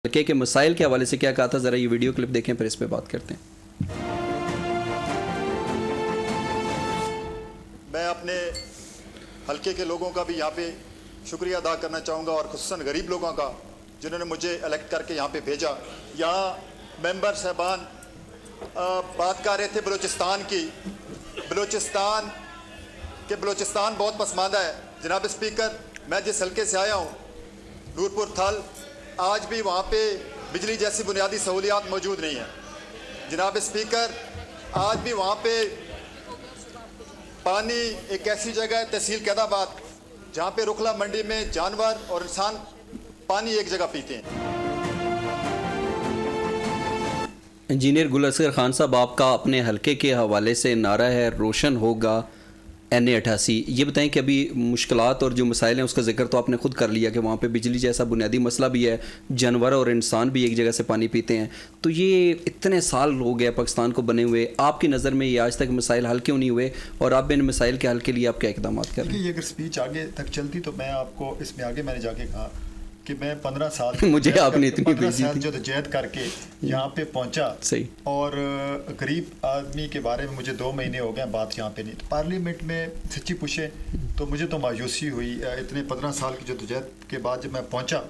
حلقے کے مسائل کے حوالے سے کیا کہا تھا، ذرا یہ ویڈیو کلپ دیکھیں پھر اس پہ بات کرتے ہیں۔ میں اپنے حلقے کے لوگوں کا بھی یہاں پہ شکریہ ادا کرنا چاہوں گا، اور خصوصاً غریب لوگوں کا جنہوں نے مجھے الیکٹ کر کے یہاں پہ بھیجا۔ یہاں ممبر صاحبان بات کر رہے تھے بلوچستان کی، بلوچستان بہت پسماندہ ہے۔ جناب اسپیکر، میں جس حلقے سے آیا ہوں نورپور تھل، آج بھی وہاں پہ بجلی جیسی بنیادی سہولیات موجود نہیں ہیں۔ جناب اسپیکر، آج بھی وہاں پہ پانی ایک ایسی جگہ ہے تحصیل قید آباد جہاں پہ رکھلا منڈی میں جانور اور انسان پانی ایک جگہ پیتے ہیں۔ انجینئر گل اصغر خان صاحب، آپ کا اپنے حلقے کے حوالے سے نعرہ ہے روشن ہوگا NA88۔ یہ بتائیں کہ ابھی مشکلات اور جو مسائل ہیں اس کا ذکر تو آپ نے خود کر لیا کہ وہاں پہ بجلی جیسا بنیادی مسئلہ بھی ہے، جانور اور انسان بھی ایک جگہ سے پانی پیتے ہیں، تو یہ اتنے سال ہو گئے پاکستان کو بنے ہوئے، آپ کی نظر میں یہ آج تک مسائل حل کیوں نہیں ہوئے، اور آپ ان مسائل کے حل کے لیے آپ کیا اقدامات کر رہے ہیں؟ یہ اگر سپیچ آگے تک چلتی تو میں آپ کو اس میں آگے میں نے جا کے کہا کہ میں 15 سال مجھے آپ نے اتنی 15 سال جدوجہد کر کے یہاں پہ پہنچا، اور غریب آدمی کے بارے میں مجھے 2 مہینے ہو گئے بات یہاں پہ نہیں۔ تو پارلیمنٹ میں سچی پوچھے تو مجھے تو مایوسی ہوئی اتنے 15 سال کی جدوجہد کے بعد جب میں پہنچا،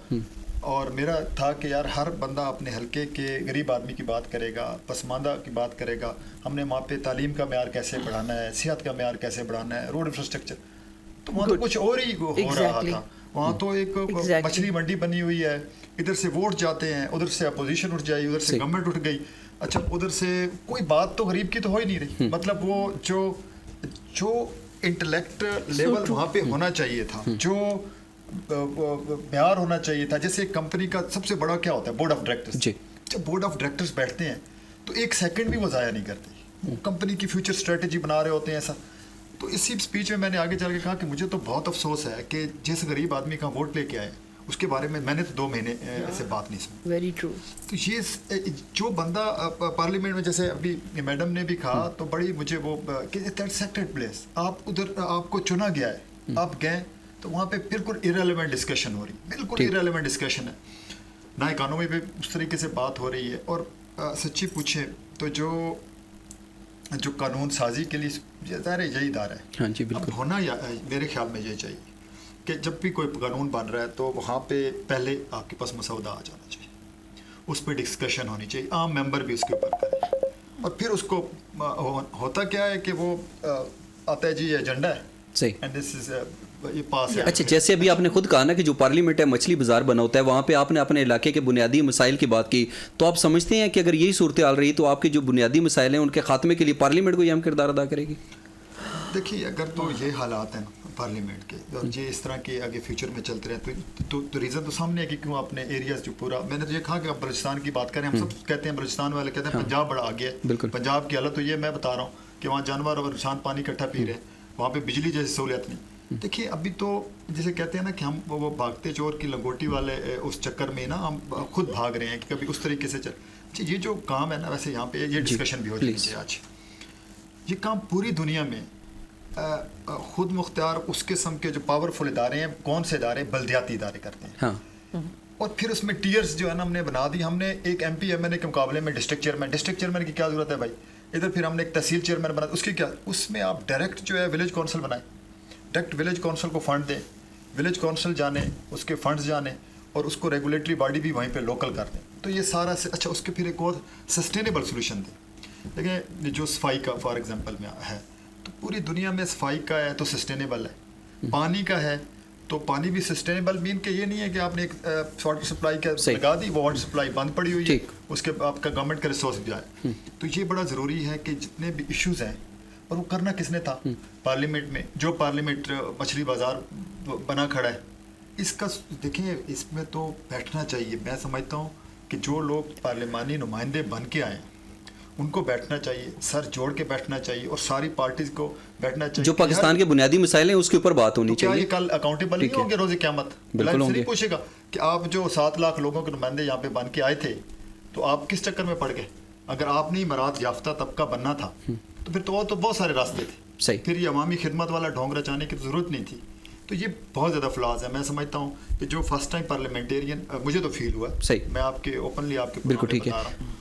اور میرا تھا کہ یار ہر بندہ اپنے حلقے کے غریب آدمی کی بات کرے گا، پسماندہ کی بات کرے گا، ہم نے وہاں پہ تعلیم کا معیار کیسے بڑھانا ہے، صحت کا معیار کیسے بڑھانا ہے، روڈ انفراسٹرکچر، تو وہاں تو کچھ اور ہی ہو رہا تھا۔ وہاں تو ایک مچھلی منڈی بنی ہوئی ہے، ادھر سے ووٹ جاتے ہیں، ادھر سے اپوزیشن اٹھ جائی، ادھر سے گورنمنٹ اٹھ گئی، اچھا ادھر سے کوئی بات تو غریب کی تو ہو ہی نہیں رہی۔ مطلب وہ جو انٹلیکٹ لیول وہاں پہ ہونا چاہیے تھا، جو معیار ہونا چاہیے تھا، جیسے کمپنی کا سب سے بڑا کیا ہوتا ہے بورڈ آف ڈائریکٹرز، جب بورڈ آف ڈائریکٹرز بیٹھتے ہیں تو ایک سیکنڈ بھی وہ ضائع نہیں کرتے، کمپنی کی فیوچر اسٹریٹجی بنا رہے ہوتے ہیں ایسا۔ تو اسی اسپیچ میں نے آگے چل کے کہا کہ مجھے تو بہت افسوس ہے کہ جس غریب آدمی کا ووٹ لے کے آئے اس کے بارے میں نے تو 2 مہینے ایسے بات نہیں سنی۔ Very true. تو یہ جو بندہ پارلیمنٹ میں، جیسے ابھی میڈم نے بھی کہا، تو بڑی مجھے وہ کہ سیکٹڈ پلیس، آپ ادھر آپ کو چنا گیا ہے، آپ گئے تو وہاں پہ بالکل ایریلیونٹ ڈسکشن ہو رہی، بالکل ایریلیونٹ ڈسکشن ہے، نہ اکانومی پہ اس طریقے سے بات ہو رہی ہے۔ اور سچی پوچھے تو جو قانون سازی کے لیے ظاہر یہی ادارہ ہے، اب ہونا میرے خیال میں یہ چاہیے کہ جب بھی کوئی قانون بن رہا ہے تو وہاں پہ پہلے آپ کے پاس مسودہ آ جانا چاہیے، اس پہ ڈسکشن ہونی چاہیے، عام ممبر بھی اس کے اوپر کرے، اور پھر اس کو ہوتا کیا ہے کہ وہ آتا ہے جی یہ ایجنڈا ہے، اینڈ دس از یہ پاس ہے۔ اچھا، جیسے ابھی آپ نے خود کہا نا کہ جو پارلیمنٹ ہے مچھلی بازار بنا ہوتا ہے، وہاں پہ آپ نے اپنے علاقے کے بنیادی مسائل کی بات کی، تو آپ سمجھتے ہیں کہ اگر یہی صورتحال رہی تو آپ کے جو بنیادی مسائل ہیں ان کے خاتمے کے لیے پارلیمنٹ کو یہ اہم کردار ادا کرے گی؟ دیکھیے، اگر تو یہ حالات ہیں پارلیمنٹ کے، اور یہ اس طرح کے آگے فیوچر میں چلتے رہے تو ریزن تو سامنے ہے کہ کیوں اپنے ایریاز جو پورا، میں نے تو یہ کہا کہ آپ بلوچستان کی بات کریں، ہم سب کہتے ہیں بلوچستان والے کہتے ہیں پنجاب بڑا آگے ہے، پنجاب کی حالت تو یہ میں بتا رہا ہوں کہ وہاں جانور اور انسان پانی اکٹھا پی رہے ہیں، وہاں پہ بجلی جیسی سہولیات نہیں۔ دیکھیے ابھی تو جیسے کہتے ہیں نا کہ ہم وہ بھاگتے چور کی لنگوٹی والے اس چکر میں نا ہم خود بھاگ رہے ہیں کہ کبھی اس طریقے سے چل، یہ جو کام ہے نا، ویسے یہاں پہ یہ ڈسکشن بھی ہو جائے آج، یہ کام پوری دنیا میں خود مختار اس قسم کے جو پاورفل ادارے ہیں، کون سے ادارے؟ بلدیاتی ادارے کرتے ہیں، اور پھر اس میں ٹیئرز جو ہے نا ہم نے بنا دی، ہم نے ایک MP MNA کے مقابلے میں ڈسٹرکٹ چیئرمین کی کیا ضرورت ہے بھائی، ادھر پھر ہم نے ایک تحصیل چیئرمین بنا، اس کی کیا، اس میں آپ ڈائریکٹ جو ہے ولیج کونسل بنائیں، ڈائریکٹ ولیج کونسل کو فنڈ دیں، ولیج کونسل جانے، اس کے فنڈز جانے، اور اس کو ریگولیٹری باڈی بھی وہیں پہ لوکل کر دیں، تو یہ سارا اچھا اس کے پھر ایک اور سسٹینیبل سولوشن دیں۔ دیکھیں جو صفائی کا فار ایگزامپل میں ہے، تو پوری دنیا میں صفائی کا ہے تو سسٹینیبل ہے، پانی کا ہے تو پانی بھی سسٹینیبل، مین کہ یہ نہیں ہے کہ آپ نے ایک واٹر سپلائی کا لگا دی، وہ واٹر سپلائی بند پڑی ہوئی ہے، اس کے آپ کا گورنمنٹ کا ریسورس بھی آئے۔ تو یہ بڑا ضروری ہے کہ جتنے بھی ایشوز ہیں، اور وہ کرنا کس نے تھا پارلیمنٹ میں، جو پارلیمنٹ مچھلی بازار بنا کھڑا ہے، اس کا دیکھیں اس میں تو بیٹھنا چاہیے۔ میں سمجھتا ہوں کہ جو لوگ پارلیمانی نمائندے بن کے آئے ان کو بیٹھنا چاہیے، سر جوڑ کے بیٹھنا چاہیے، اور ساری پارٹیز کو بیٹھنا چاہیے، جو پاکستان کے بنیادی مسائل ہیں اس کے اوپر بات ہونی چاہیے۔ کل اکاؤنٹیبل نہیں ہوں گے روز قیامت؟ بالکل نہیں پوچھے گا کہ آپ جو 7 لاکھ لوگوں کے نمائندے یہاں پہ بن کے آئے تھے تو آپ کس چکر میں پڑ گئے؟ اگر آپ نے مراد یافتہ طبقہ بننا تھا تو پھر تو بہت سارے راستے تھے، پھر یہ عوامی خدمت والا ڈھونگ رچانے کی ضرورت نہیں تھی تو یہ بہت زیادہ فلاز ہے. میں سمجھتا ہوں کہ جو فرسٹ ٹائم پارلیمنٹیرین مجھے تو فیل ہوا, صحیح, میں آپ کے اوپنلی آپ کے بالکل ٹھیک ہے.